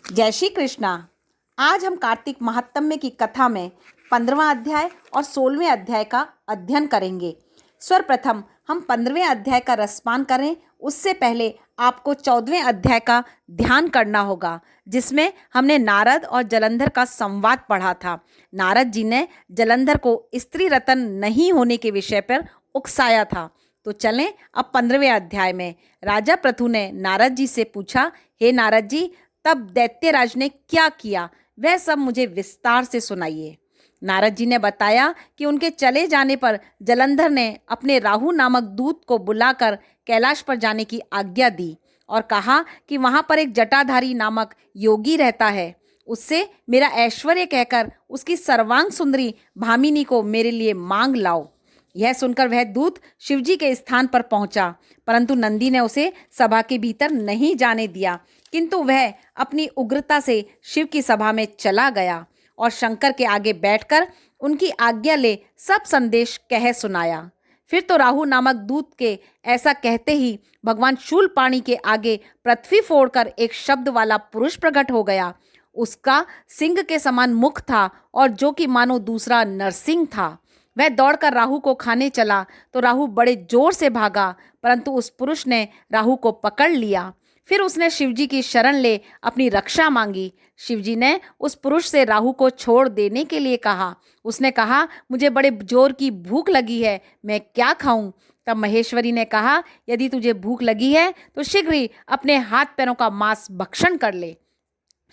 जय श्री कृष्णा। आज हम कार्तिक महात्म्य की कथा में 15वां अध्याय और 16वें अध्याय का अध्ययन करेंगे। सर्वप्रथम हम 15वें अध्याय का रसपान करें, उससे पहले आपको 14वें अध्याय का ध्यान करना होगा, जिसमें हमने नारद और जलंधर का संवाद पढ़ा था। नारद जी ने जलंधर को स्त्री रतन नहीं होने के विषय पर उकसाया था। तो चलें अब 15वें अध्याय में। राजा पृथु ने नारद जी से पूछा, हे नारद जी, तब दैत्यराज ने क्या किया, वह सब मुझे विस्तार से सुनाइए। नारद जी ने बताया कि उनके चले जाने पर जलंधर ने अपने राहु नामक दूत को बुलाकर कैलाश पर जाने की आज्ञा दी और कहा कि वहां पर एक जटाधारी नामक योगी रहता है, उससे मेरा ऐश्वर्य कहकर उसकी सर्वांग सुंदरी भामिनी को मेरे लिए मांग लाओ। यह सुनकर वह दूत शिवजी के स्थान पर पहुंचा, परंतु नंदी ने उसे सभा के भीतर नहीं जाने दिया, किंतु वह अपनी उग्रता से शिव की सभा में चला गया और शंकर के आगे बैठकर उनकी आज्ञा ले सब संदेश कह सुनाया। फिर तो राहु नामक दूत के ऐसा कहते ही भगवान शूलपाणी के आगे पृथ्वी फोड़कर एक शब्द वाला पुरुष प्रकट हो गया। उसका सिंह के समान मुख था और जो कि मानो दूसरा नरसिंह था। वह दौड़कर राहु को खाने चला तो राहु बड़े जोर से भागा, परंतु उस पुरुष ने राहु को पकड़ लिया। फिर उसने शिवजी की शरण ले अपनी रक्षा मांगी। शिवजी ने उस पुरुष से राहु को छोड़ देने के लिए कहा। उसने कहा, मुझे बड़े जोर की भूख लगी है, मैं क्या खाऊं? तब महेश्वरी ने कहा, यदि तुझे भूख लगी है तो शीघ्र ही अपने हाथ पैरों का मांस भक्षण कर ले।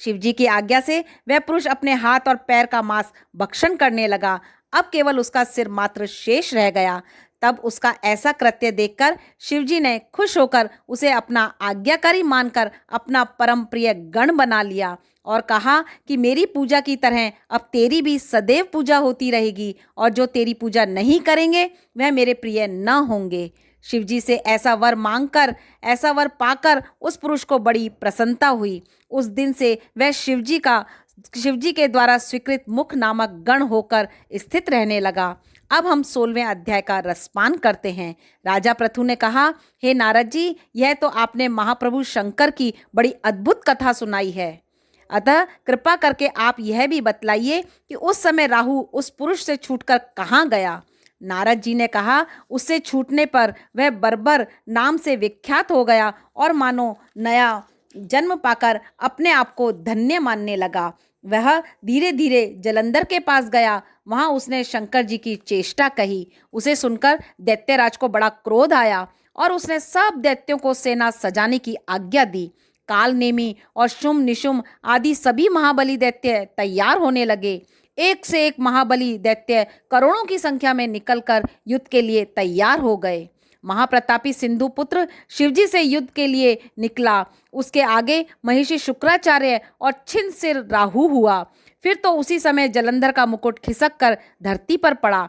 शिवजी की आज्ञा से वह पुरुष अपने हाथ और पैर का मांस भक्षण करने लगा। अब केवल उसका सिर मात्र शेष रह गया। तब उसका ऐसा कृत्य देखकर शिवजी ने खुश होकर उसे अपना आज्ञाकारी मानकर अपना परम प्रिय गण बना लिया और कहा कि मेरी पूजा की तरह अब तेरी भी सदैव पूजा होती रहेगी और जो तेरी पूजा नहीं करेंगे वह मेरे प्रिय न होंगे। शिवजी से ऐसा वर मांगकर, ऐसा वर पाकर उस पुरुष को बड़ी प्रसन्नता हुई। उस दिन से वह शिवजी के द्वारा स्वीकृत मुख नामक गण होकर स्थित रहने लगा। अब हम 16वें अध्याय का रसपान करते हैं। राजा पृथु ने कहा, हे नारद जी, यह तो आपने महाप्रभु शंकर की बड़ी अद्भुत कथा सुनाई है, अतः कृपा करके आप यह भी बतलाइए कि उस समय राहु उस पुरुष से छूटकर कहाँ गया। नारद जी ने कहा, उससे छूटने पर वह बर्बर नाम से विख्यात हो गया और मानो नया जन्म पाकर अपने आप को धन्य मानने लगा। वह धीरे धीरे जलंधर के पास गया। वहां उसने शंकर जी की चेष्टा कही। उसे सुनकर दैत्यराज को बड़ा क्रोध आया और उसने सब दैत्यों को सेना सजाने की आज्ञा दी। काल नेमी और शुम निशुम आदि सभी महाबली दैत्य तैयार होने लगे। एक से एक महाबली दैत्य करोड़ों की संख्या में निकलकर युद्ध के लिए तैयार हो गए। महाप्रतापी सिंधु पुत्र शिवजी से युद्ध के लिए निकला। उसके आगे महिषी शुक्राचार्य और छिन्न सिर राहु हुआ। फिर तो उसी समय जलंधर का मुकुट खिसक कर धरती पर पड़ा।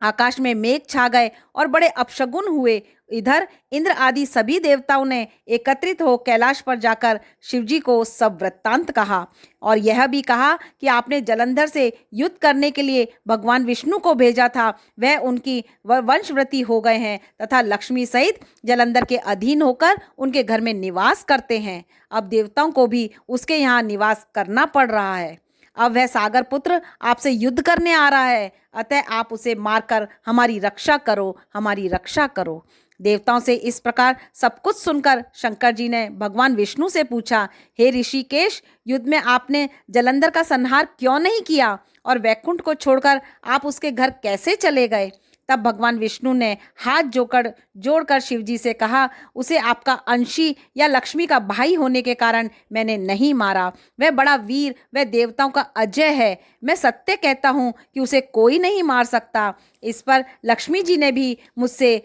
आकाश में मेघ छा गए और बड़े अपशगुन हुए। इधर इंद्र आदि सभी देवताओं ने एकत्रित हो कैलाश पर जाकर शिवजी को सब वृत्तांत कहा और यह भी कहा कि आपने जलंधर से युद्ध करने के लिए भगवान विष्णु को भेजा था, वह उनकी वंशवृत्ति हो गए हैं तथा लक्ष्मी सहित जलंधर के अधीन होकर उनके घर में निवास करते हैं। अब देवताओं को भी उसके यहाँ निवास करना पड़ रहा है। अब वह सागर पुत्र आपसे युद्ध करने आ रहा है, अतः आप उसे मारकर हमारी रक्षा करो, हमारी रक्षा करो। देवताओं से इस प्रकार सब कुछ सुनकर शंकर जी ने भगवान विष्णु से पूछा, हे ऋषिकेश, युद्ध में आपने जलंधर का संहार क्यों नहीं किया और वैकुंठ को छोड़कर आप उसके घर कैसे चले गए? तब भगवान विष्णु ने हाथ जोड़कर शिवजी से कहा, उसे आपका अंशी या लक्ष्मी का भाई होने के कारण मैंने नहीं मारा। वह बड़ा वीर, वह देवताओं का अजय है। मैं सत्य कहता हूँ कि उसे कोई नहीं मार सकता। इस पर लक्ष्मी जी ने भी मुझसे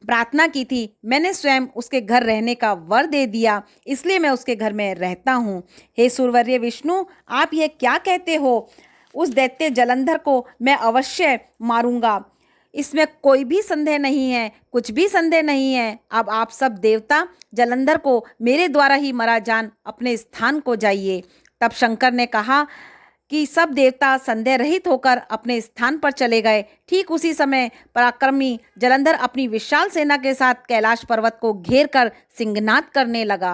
प्रार्थना की थी। मैंने स्वयं उसके घर रहने का वर दे दिया, इसलिए मैं उसके घर में रहता हूँ। हे सूर्यवर्य विष्णु, आप यह क्या कहते हो? उस दैत्य जलंधर को मैं अवश्य मारूंगा, इसमें कोई भी संदेह नहीं है, कुछ भी संदेह नहीं है। अब आप सब देवता जलंधर को मेरे द्वारा ही मरा जान अपने स्थान को जाइए। तब शंकर ने कहा कि सब देवता संदेह रहित होकर अपने स्थान पर चले गए। ठीक उसी समय पराक्रमी जलंधर अपनी विशाल सेना के साथ कैलाश पर्वत को घेर कर सिंहनाद करने लगा।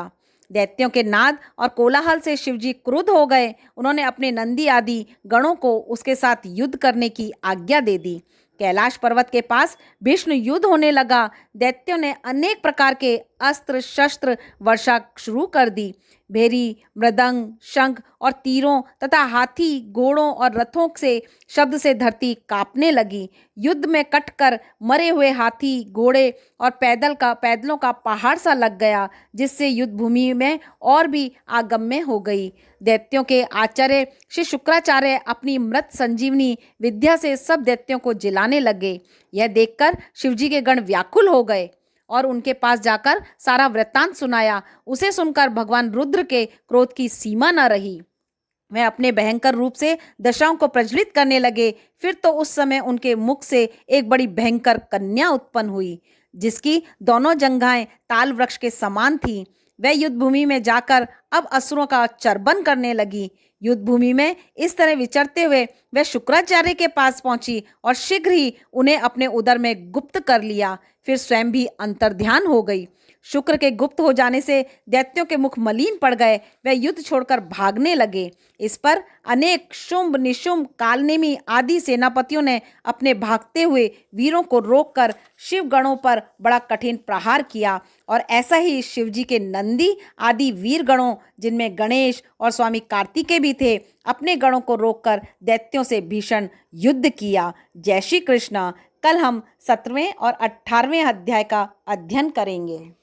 दैत्यों के नाद और कोलाहल से शिवजी क्रुद्ध हो गए। उन्होंने अपने नंदी आदि गणों को उसके साथ युद्ध करने की आज्ञा दे दी। कैलाश पर्वत के पास भीषण युद्ध होने लगा। दैत्यों ने अनेक प्रकार के अस्त्र शस्त्र वर्षा शुरू कर दी। भेरी, मृदंग, शंख और तीरों तथा हाथी, घोड़ों और रथों से शब्द से धरती कांपने लगी। युद्ध में कटकर मरे हुए हाथी, घोड़े और पैदलों का पहाड़ सा लग गया, जिससे युद्ध भूमि में और भी आगम्य हो गई। दैत्यों के आचार्य श्री शुक्राचार्य अपनी मृत संजीवनी विद्या से सब दैत्यों को जिलाने लगे। यह देखकर शिवजी के गण व्याकुल हो गए और उनके पास जाकर सारा वृत्तांत सुनाया। उसे सुनकर भगवान रुद्र के क्रोध की सीमा न रही। वह अपने भयंकर रूप से दशाओं को प्रज्वलित करने लगे। फिर तो उस समय उनके मुख से एक बड़ी भयंकर कन्या उत्पन्न हुई, जिसकी दोनों जंघाएं ताल वृक्ष के समान थीं। वह युद्ध भूमि में जाकर अब असुरों का चर्बन करने लगी। युद्ध भूमि में इस तरह विचरते हुए वह शुक्राचार्य के पास पहुंची और शीघ्र ही उन्हें अपने उदर में गुप्त कर लिया। फिर स्वयं भी अंतर्ध्यान हो गई। शुक्र के गुप्त हो जाने से दैत्यों के मुख मलिन पड़ गए। वह युद्ध छोड़कर भागने लगे। इस पर अनेक शुंभ, निशुंभ, कालनेमी आदि सेनापतियों ने अपने भागते हुए वीरों को रोककर शिव गणों पर बड़ा कठिन प्रहार किया। और ऐसा ही शिवजी के नंदी आदि वीर गणों, जिनमें गणेश और स्वामी कार्तिकेय भी थे, अपने गणों को रोककर दैत्यों से भीषण युद्ध किया। जय श्री कृष्ण। कल हम 17वें और 18वें अध्याय का अध्ययन करेंगे।